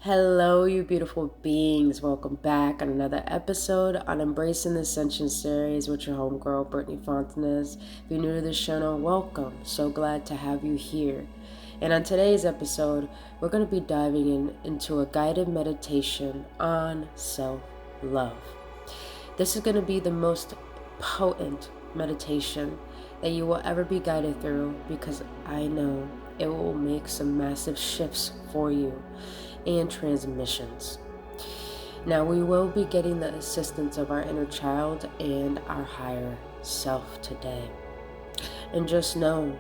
Hello, you beautiful beings. Welcome back on another episode on Embracing the Ascension series with your homegirl, Brittany Fontanez. If you're new to this channel, welcome. So glad to have you here. And on today's episode, we're going to be diving into a guided meditation on self-love. This is going to be the most potent meditation that you will ever be guided through, because I know it will make some massive shifts for you and transmissions. Now, we will be getting the assistance of our inner child and our higher self today. And just know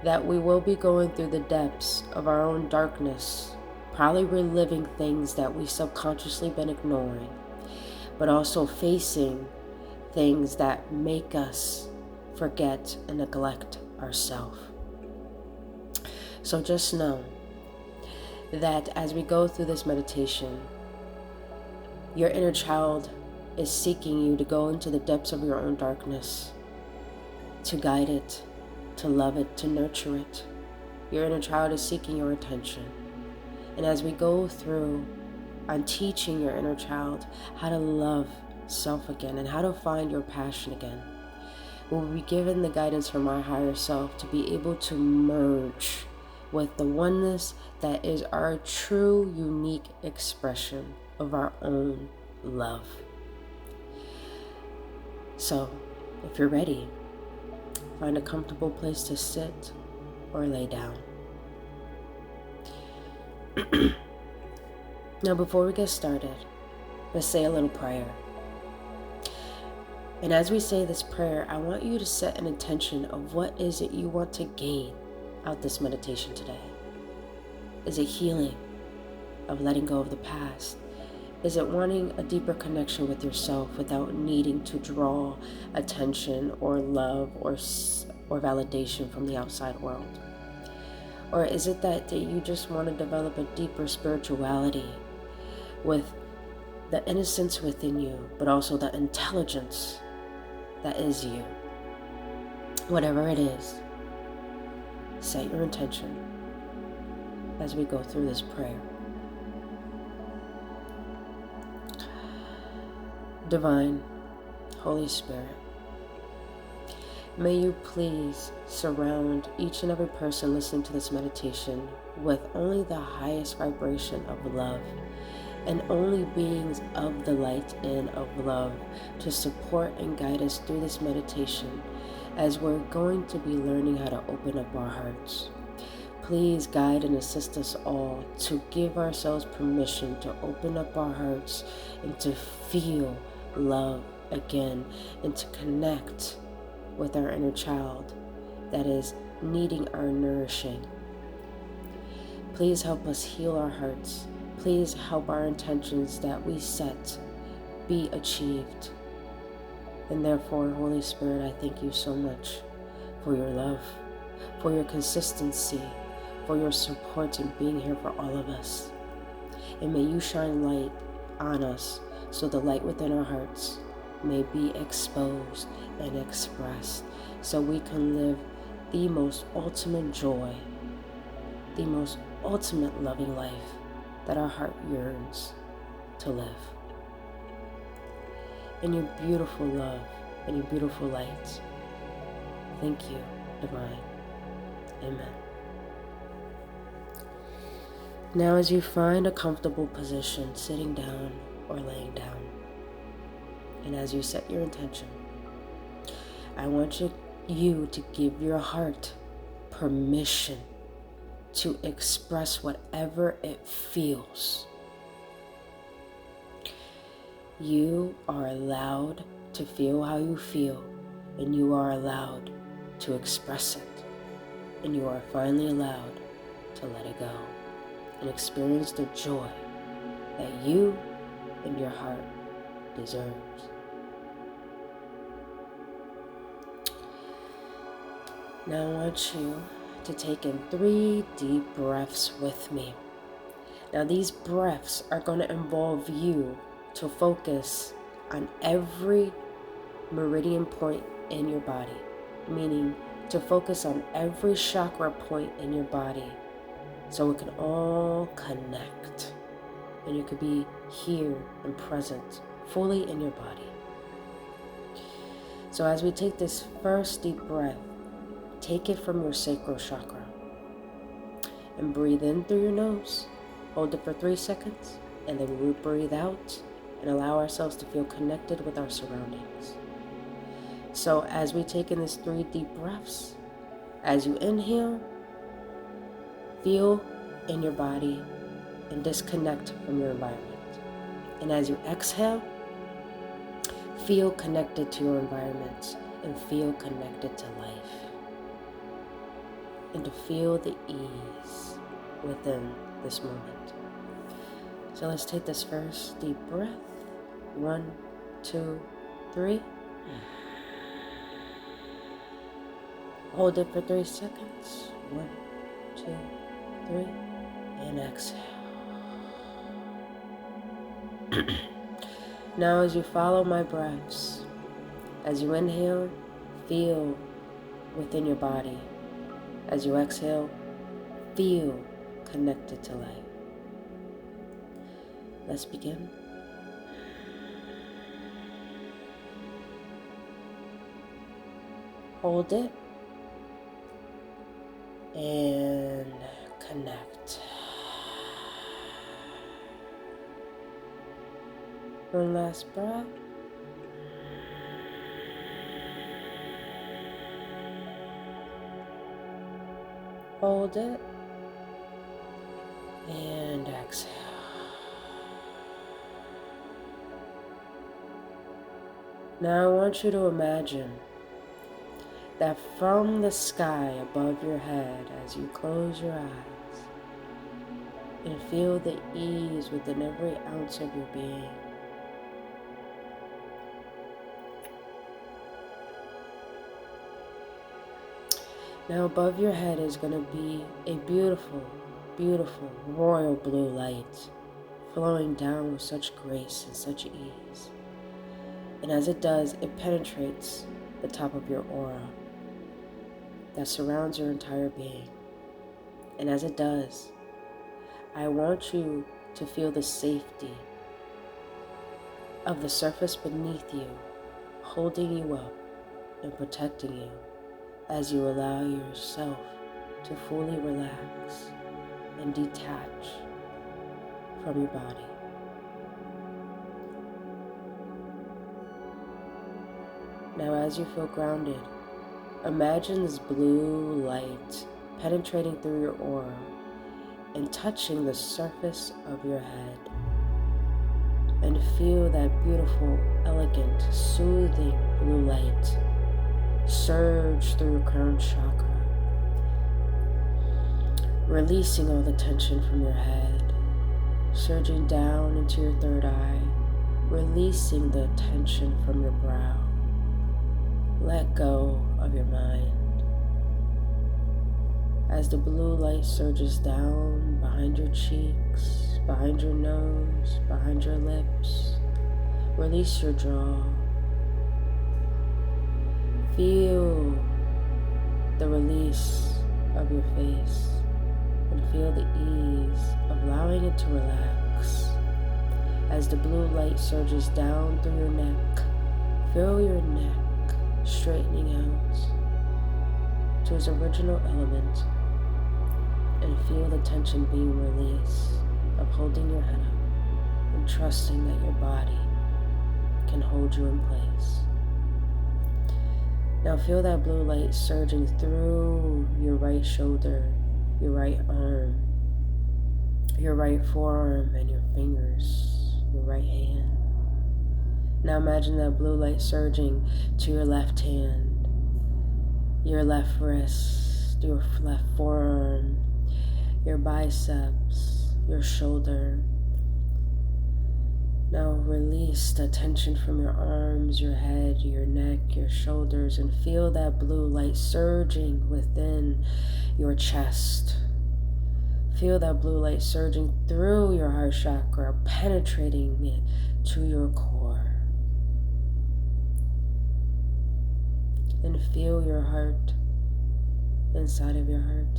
that we will be going through the depths of our own darkness, probably reliving things that we subconsciously been ignoring, but also facing things that make us forget and neglect ourselves. So just know that as we go through this meditation, your inner child is seeking you to go into the depths of your own darkness, to guide it, to love it, to nurture it. Your inner child is seeking your attention. And as we go through on teaching your inner child how to love self again and how to find your passion again, we'll be given the guidance from our higher self to be able to merge with the oneness that is our true, unique expression of our own love. So, if you're ready, find a comfortable place to sit or lay down. Now, before we get started, let's say a little prayer. And as we say this prayer, I want you to set an intention of what is it you want to gain out this meditation today. Is it healing of letting go of the past? Is it wanting a deeper connection with yourself without needing to draw attention or love or validation from the outside world? Or is it that you just want to develop a deeper spirituality with the innocence within you, but also the intelligence that is you? Whatever it is, set your intention as we go through this prayer. Divine Holy Spirit, may you please surround each and every person listening to this meditation with only the highest vibration of love, and only beings of the light and of love to support and guide us through this meditation as we're going to be learning how to open up our hearts. Please guide and assist us all to give ourselves permission to open up our hearts and to feel love again, and to connect with our inner child that is needing our nourishing. Please help us heal our hearts. Please help our intentions that we set be achieved. And therefore, Holy Spirit, I thank you so much for your love, for your consistency, for your support in being here for all of us. And may you shine light on us so the light within our hearts may be exposed and expressed, so we can live the most ultimate joy, the most ultimate loving life that our heart yearns to live. In your beautiful love and your beautiful light, thank you, Divine. Amen. Now, as you find a comfortable position, sitting down or laying down, and as you set your intention, I want you to give your heart permission to express whatever it feels. You are allowed to feel how you feel, and you are allowed to express it, and you are finally allowed to let it go and experience the joy that you and your heart deserves. Now I want you to take in 3 deep breaths with me. Now these breaths are going to involve you to focus on every meridian point in your body, meaning to focus on every chakra point in your body so it can all connect. and you could be here and present, fully in your body. So as we take this first deep breath, take it from your sacral chakra and breathe in through your nose. Hold it for 3 seconds, and then we breathe out and allow ourselves to feel connected with our surroundings. So as we take in these 3 deep breaths, as you inhale, feel in your body and disconnect from your environment. And as you exhale, feel connected to your environment and feel connected to life. And to feel the ease within this moment. So let's take this first deep breath. 1, 2, 3. Hold it for 3 seconds. 1, 2, 3. And exhale. Now as you follow my breaths, as you inhale, feel within your body. As you exhale, feel connected to life. Let's begin. Hold it and connect. One last breath. Hold it and exhale. Now I want you to imagine that from the sky above your head, as you close your eyes, and feel the ease within every ounce of your being. Now above your head is going to be a beautiful, beautiful royal blue light flowing down with such grace and such ease. And as it does, it penetrates the top of your aura that surrounds your entire being. And as it does, I want you to feel the safety of the surface beneath you, holding you up and protecting you as you allow yourself to fully relax and detach from your body. Now as you feel grounded, imagine this blue light penetrating through your aura and touching the surface of your head. And feel that beautiful, elegant, soothing blue light surge through your crown chakra, releasing all the tension from your head, surging down into your third eye, releasing the tension from your brow. Let go of your mind. As the blue light surges down behind your cheeks, behind your nose, behind your lips, release your jaw. Feel the release of your face and feel the ease of allowing it to relax. As the blue light surges down through your neck, feel your neck straightening out to its original element and feel the tension being released of holding your head up and trusting that your body can hold you in place. Now feel that blue light surging through your right shoulder, your right arm, your right forearm, and your fingers, your right hand. Now imagine that blue light surging to your left hand, your left wrist, your left forearm, your biceps, your shoulder. Now release the tension from your arms, your head, your neck, your shoulders, and feel that blue light surging within your chest. Feel that blue light surging through your heart chakra, penetrating it to your core. And feel your heart inside of your heart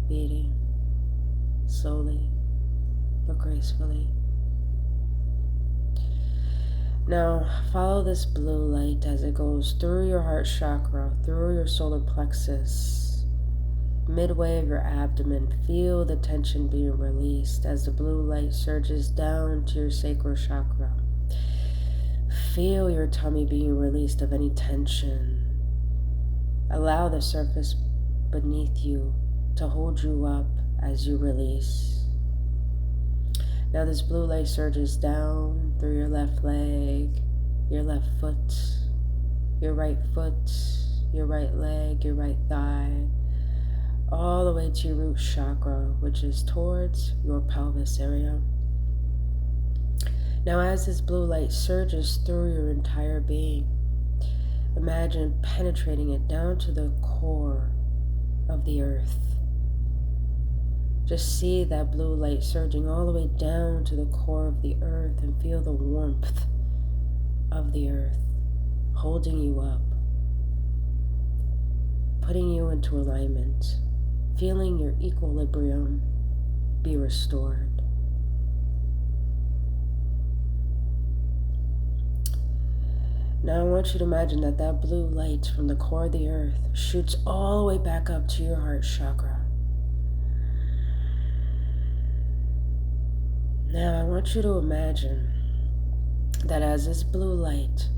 beating slowly but gracefully. Now, follow this blue light as it goes through your heart chakra, through your solar plexus, midway of your abdomen. Feel the tension being released as the blue light surges down to your sacral chakra. Feel your tummy being released of any tension. Allow the surface beneath you to hold you up as you release. Now this blue light surges down through your left leg, your left foot, your right leg, your right thigh, all the way to your root chakra, which is towards your pelvis area. Now as this blue light surges through your entire being, imagine penetrating it down to the core of the earth. Just see that blue light surging all the way down to the core of the earth and feel the warmth of the earth holding you up, putting you into alignment, feeling your equilibrium be restored. Now I want you to imagine that that blue light from the core of the earth shoots all the way back up to your heart chakra. Now I want you to imagine that as this blue light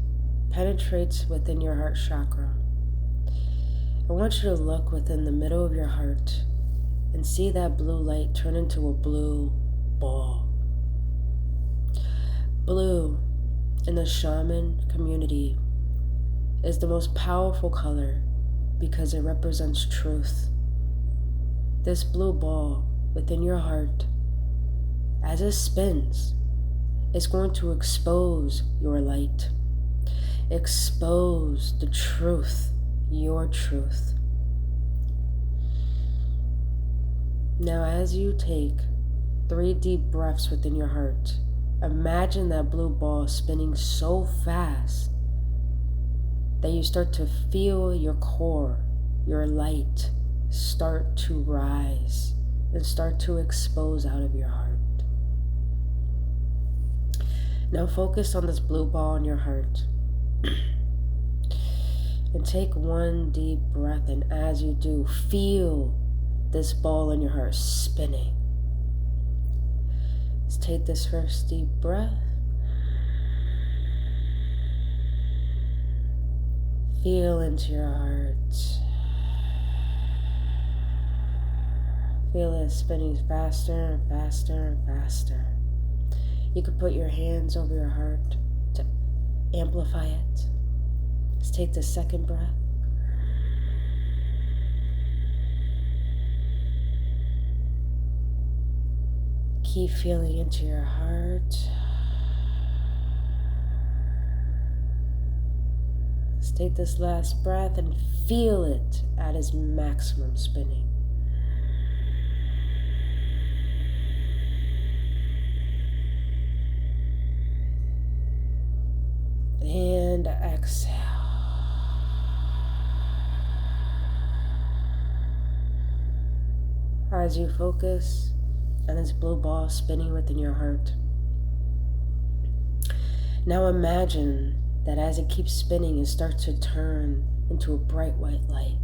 penetrates within your heart chakra, I want you to look within the middle of your heart and see that blue light turn into a blue ball. Blue in the shaman community is the most powerful color because it represents truth. This blue ball within your heart, as it spins, is going to expose your light, expose the truth, your truth. Now as you take 3 deep breaths within your heart, imagine that blue ball spinning so fast that you start to feel your core, your light, start to rise and start to expose out of your heart. Now focus on this blue ball in your heart and take 1 deep breath, and as you do, feel this ball in your heart spinning. Let's take this first deep breath. Feel into your heart. Feel it spinning faster and faster and faster. You could put your hands over your heart to amplify it. Let's take the second breath. Keep feeling into your heart. Let's take this last breath and feel it at its maximum spinning. And exhale. As you focus on this blue ball spinning within your heart, now imagine that as it keeps spinning, it starts to turn into a bright white light.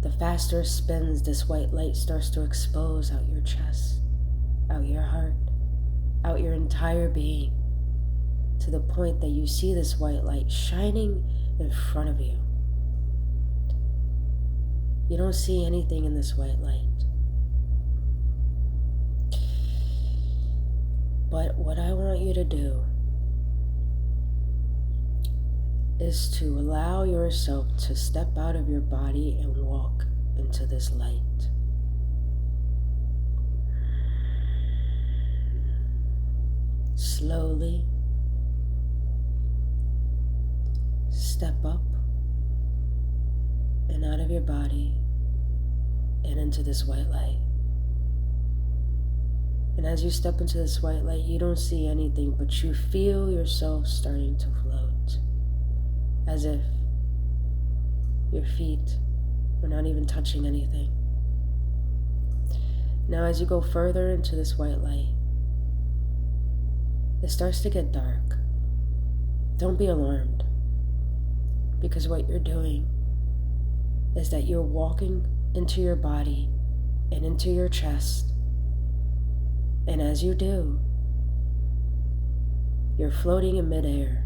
The faster it spins, this white light starts to expose out your chest, out your heart, out your entire being, to the point that you see this white light shining in front of you. You don't see anything in this white light. But what I want you to do is to allow yourself to step out of your body and walk into this light. Slowly step up and out of your body and into this white light. And as you step into this white light, you don't see anything, but you feel yourself starting to float, as if your feet were not even touching anything. Now as you go further into this white light, it starts to get dark. Don't be alarmed, because what you're doing is that you're walking into your body and into your chest. And as you do, you're floating in midair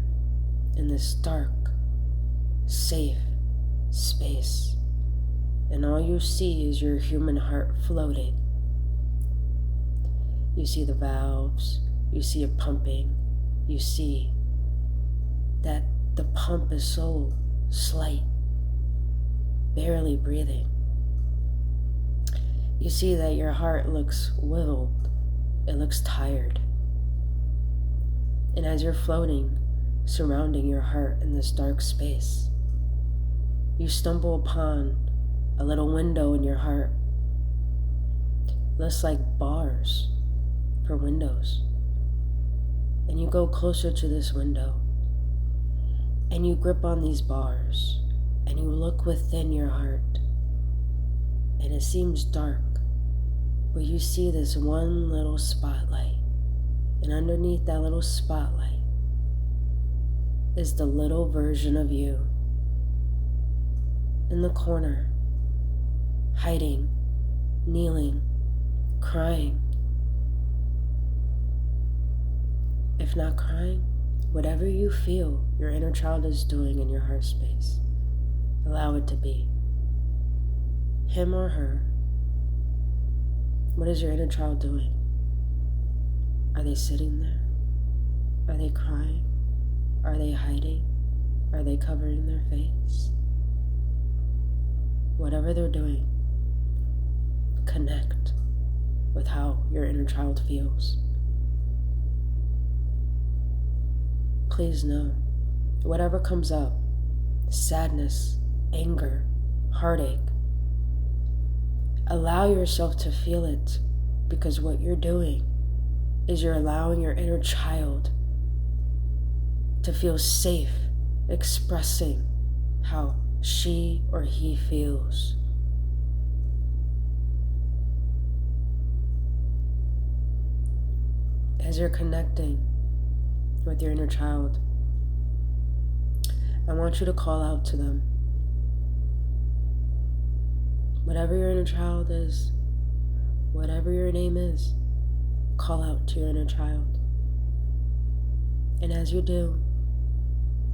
in this dark, safe space. And all you see is your human heart floating. You see the valves, you see it pumping, you see that the pump is so slight, barely breathing. You see that your heart looks withered, it looks tired. And as you're floating, surrounding your heart in this dark space, you stumble upon a little window in your heart. Looks like bars for windows. And you go closer to this window, and you grip on these bars, and you look within your heart, and it seems dark, but you see this one little spotlight, and underneath that little spotlight is the little version of you in the corner, hiding, kneeling, crying. If not crying, whatever you feel your inner child is doing in your heart space, allow it to be. Him or her. What is your inner child doing? Are they sitting there? Are they crying? Are they hiding? Are they covering their face? Whatever they're doing, connect with how your inner child feels. Please know, whatever comes up, sadness, anger, heartache, allow yourself to feel it, because what you're doing is you're allowing your inner child to feel safe expressing how she or he feels. As you're connecting with your inner child, I want you to call out to them. Whatever your inner child is, whatever your name is, call out to your inner child. And as you do,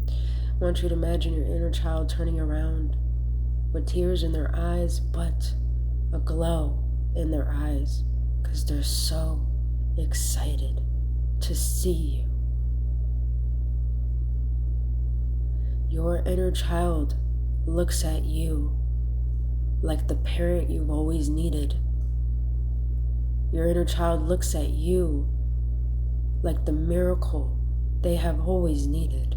I want you to imagine your inner child turning around with tears in their eyes, but a glow in their eyes, because they're so excited to see you. Your inner child looks at you like the parent you've always needed. Your inner child looks at you like the miracle they have always needed.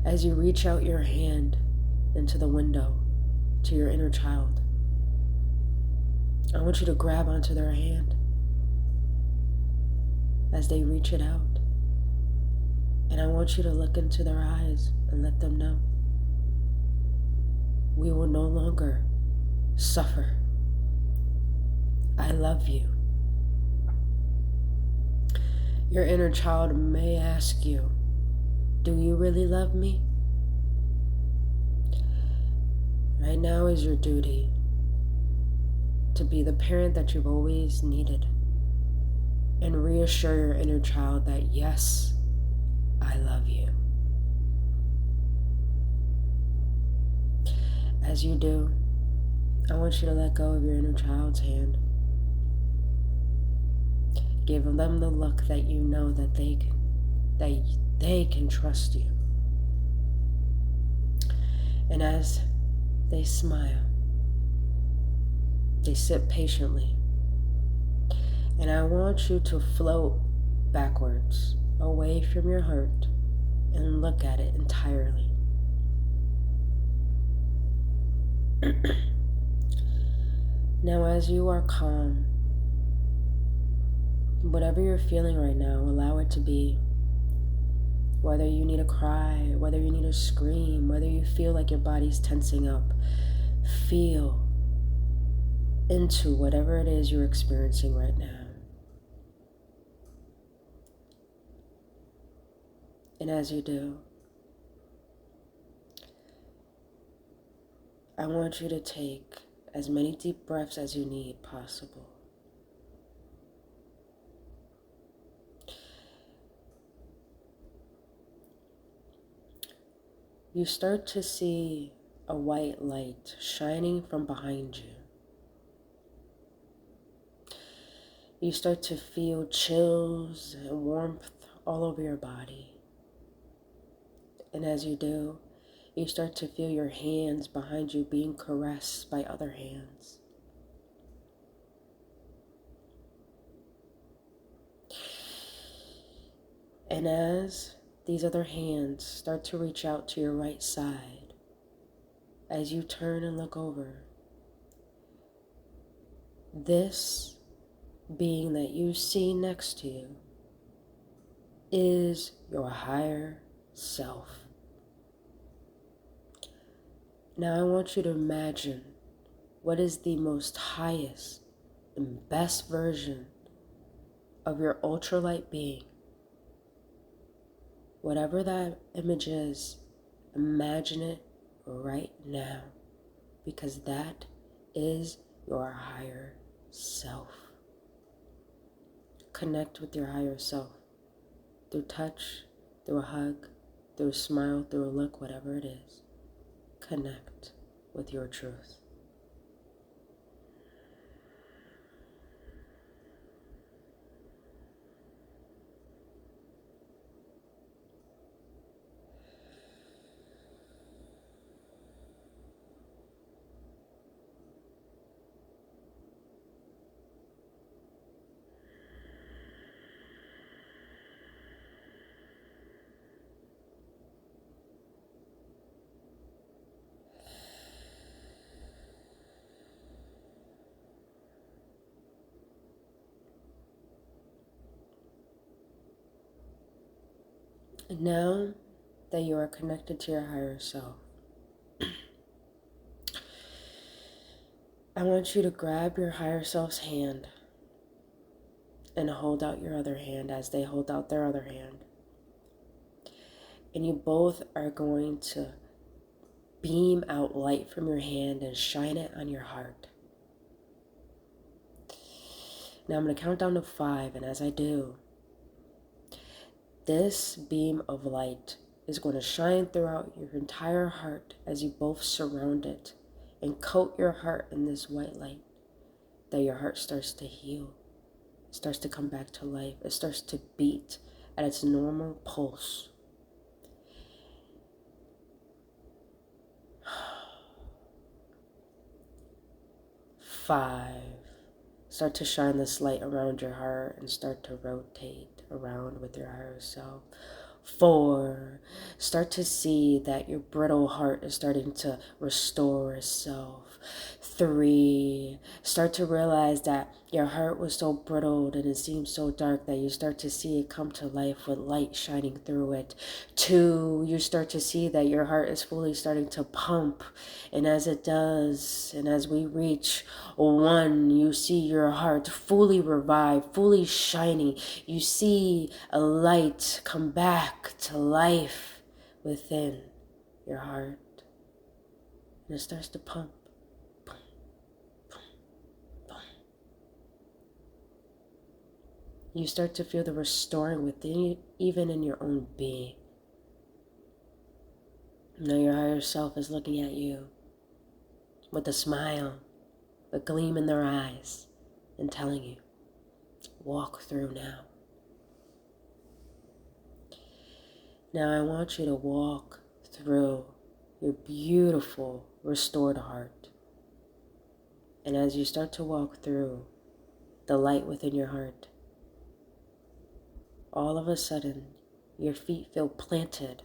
As you reach out your hand into the window to your inner child, I want you to grab onto their hand as they reach it out. And I want you to look into their eyes and let them know, we will no longer suffer. I love you. Your inner child may ask you, do you really love me? Right now is your duty to be the parent that you've always needed and reassure your inner child that yes, I love you. As you do, I want you to let go of your inner child's hand. Give them the look that you know that they can trust you. And as they smile, they sit patiently. And I want you to float backwards, away from your heart, and look at it entirely. Now, as you are calm, whatever you're feeling right now, allow it to be. Whether you need to cry, whether you need to scream, whether you feel like your body's tensing up, feel into whatever it is you're experiencing right now. And as you do, I want you to take as many deep breaths as you need possible. You start to see a white light shining from behind you. You start to feel chills and warmth all over your body. And as you do, you start to feel your hands behind you being caressed by other hands. And as these other hands start to reach out to your right side, as you turn and look over, this being that you see next to you is your higher self. Now I want you to imagine what is the most highest and best version of your ultralight being. Whatever that image is, imagine it right now, because that is your higher self. Connect with your higher self through touch, through a hug, through a smile, through a look, whatever it is. Connect with your truth. And now that you are connected to your higher self, I want you to grab your higher self's hand and hold out your other hand as they hold out their other hand. And you both are going to beam out light from your hand and shine it on your heart. Now I'm going to count down to 5, and as I do, this beam of light is going to shine throughout your entire heart as you both surround it and coat your heart in this white light, that your heart starts to heal. It starts to come back to life. It starts to beat at its normal pulse. Five. Start to shine this light around your heart and start to rotate around with your higher self. 4. Start to see that your brittle heart is starting to restore itself. 3. Start to realize that your heart was so brittle and it seemed so dark that you start to see it come to life with light shining through it. 2. You start to see that your heart is fully starting to pump, and as it does, and as we reach 1, you see your heart fully revived, fully shining. You see a light come back to life within your heart, and it starts to pump. You start to feel the restoring within you, even in your own being. Now your higher self is looking at you with a smile, a gleam in their eyes, and telling you, walk through now. Now I want you to walk through your beautiful, restored heart. And as you start to walk through the light within your heart, all of a sudden, your feet feel planted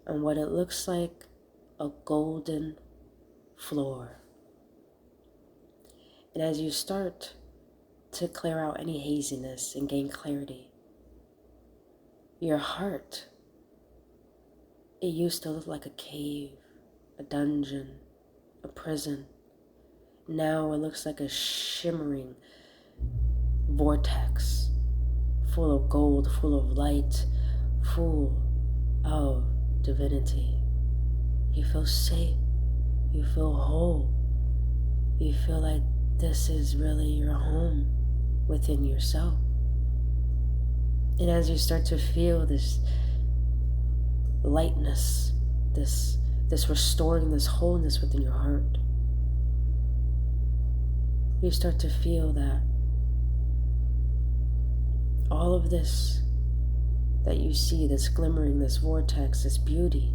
on what it looks like a golden floor. And as you start to clear out any haziness and gain clarity, your heart, it used to look like a cave, a dungeon, a prison. Now it looks like a shimmering vortex, full of gold, full of light, full of divinity. You feel safe. You feel whole. You feel like this is really your home within yourself. And as you start to feel this lightness, this restoring, this wholeness within your heart, you start to feel that all of this that you see, this glimmering, this vortex, this beauty,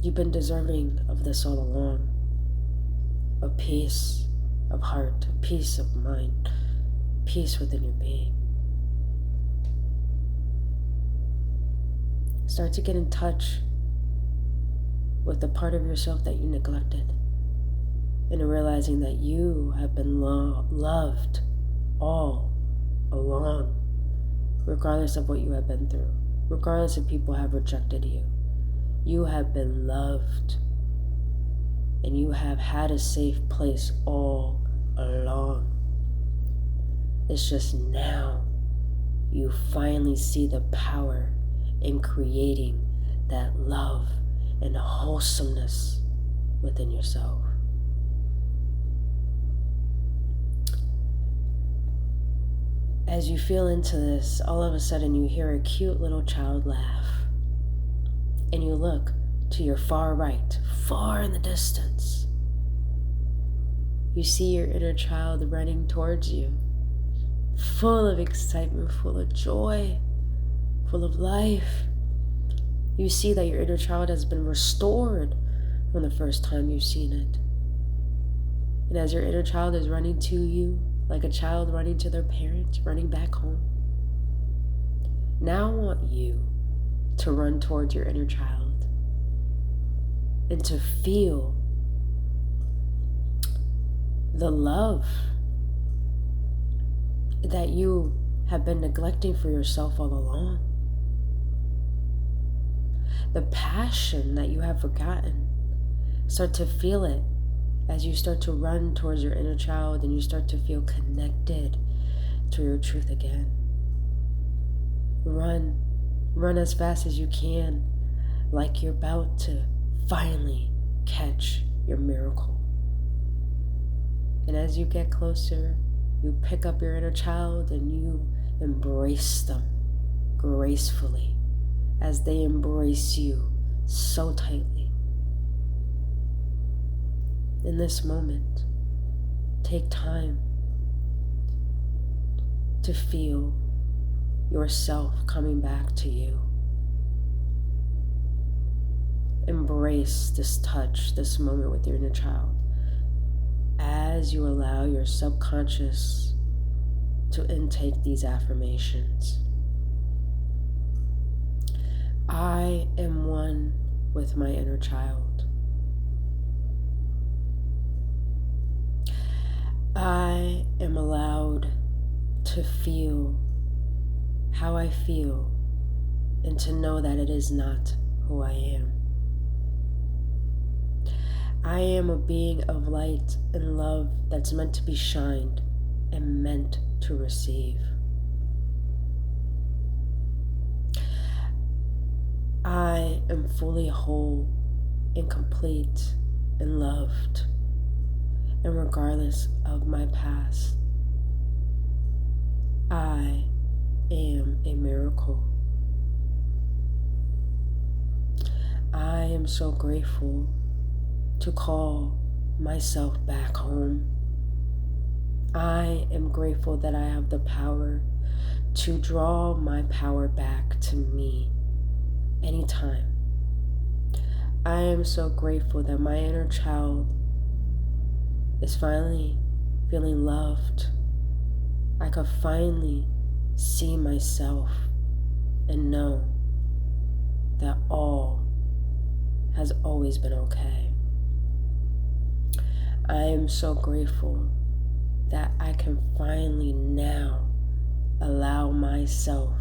you've been deserving of this all along. Of peace of heart, peace of mind, peace within your being. Start to get in touch with the part of yourself that you neglected, and realizing that you have been loved all along, regardless of what you have been through, regardless if people have rejected you. You have been loved, and you have had a safe place all along. It's just now you finally see the power in creating that love and wholesomeness within yourself. As you feel into this, all of a sudden you hear a cute little child laugh. And you look to your far right, far in the distance. You see your inner child running towards you, full of excitement, full of joy, full of life. You see that your inner child has been restored from the first time you've seen it. And as your inner child is running to you, like a child running to their parents, running back home, now I want you to run towards your inner child and to feel the love that you have been neglecting for yourself all along. The passion that you have forgotten. Start to feel it as you start to run towards your inner child and you start to feel connected to your truth again. Run as fast as you can, like you're about to finally catch your miracle. And as you get closer, you pick up your inner child and you embrace them gracefully as they embrace you so tightly. In this moment, take time to feel yourself coming back to you. Embrace this touch, this moment with your inner child, as you allow your subconscious to intake these affirmations. I am one with my inner child. I am allowed to feel how I feel and to know that it is not who I am. I am a being of light and love that's meant to be shined and meant to receive. I am fully whole and complete and loved, and regardless of my past, I am a miracle. I am so grateful to call myself back home. I am grateful that I have the power to draw my power back to me anytime. I am so grateful that my inner child is finally feeling loved. I could finally see myself and know that all has always been okay. I am so grateful that I can finally now allow myself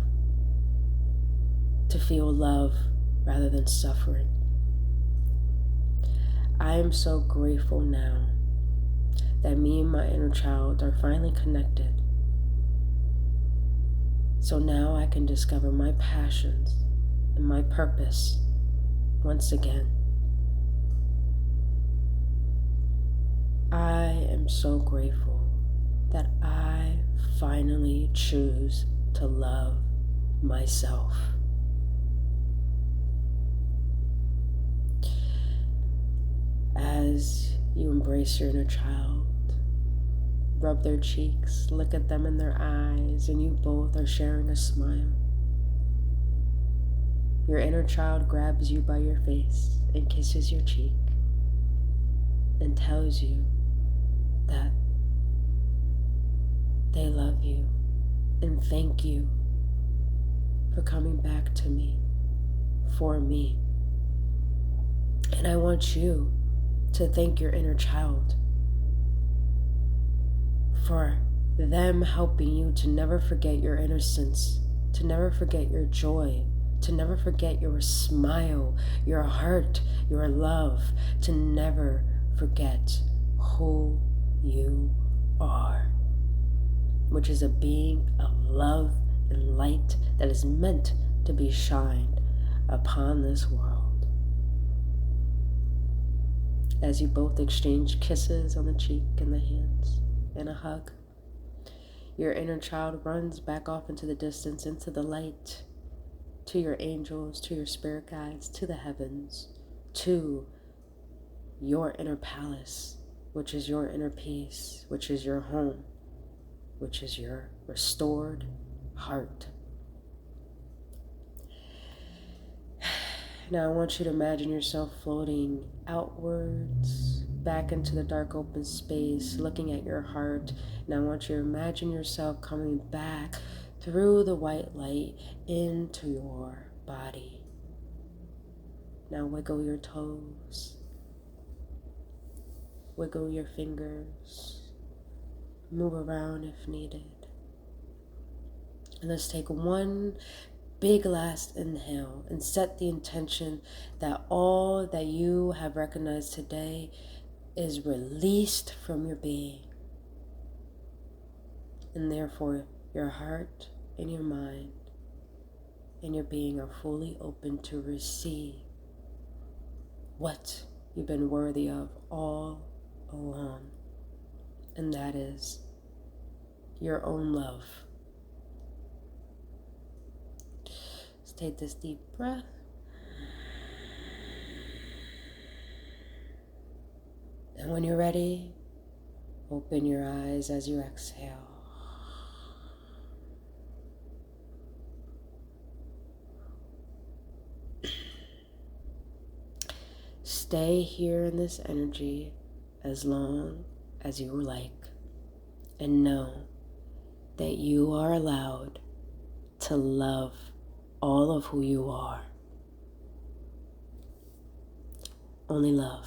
to feel love rather than suffering. I am so grateful now that me and my inner child are finally connected. So now I can discover my passions and my purpose once again. I am so grateful that I finally choose to love myself. As you embrace your inner child, rub their cheeks, look at them in their eyes, and you both are sharing a smile. Your inner child grabs you by your face and kisses your cheek and tells you that they love you and thank you for coming back to me, for me. And I want you to thank your inner child for them helping you to never forget your innocence, to never forget your joy, to never forget your smile, your heart, your love, to never forget who you are, which is a being of love and light that is meant to be shined upon this world. As you both exchange kisses on the cheek and the hands and a hug, your inner child runs back off into the distance, into the light, to your angels, to your spirit guides, to the heavens, to your inner palace, which is your inner peace, which is your home, which is your restored heart. Now I want you to imagine yourself floating outwards, back into the dark open space, looking at your heart. Now I want you to imagine yourself coming back through the white light into your body. Now wiggle your toes, wiggle your fingers, move around if needed. And let's take one big last inhale and set the intention that all that you have recognized today is released from your being. And therefore, your heart and your mind and your being are fully open to receive what you've been worthy of all along. And that is your own love. Let's take this deep breath. And when you're ready, open your eyes as you exhale. Stay here in this energy as long as you like, and know that you are allowed to love all of who you are. Only love.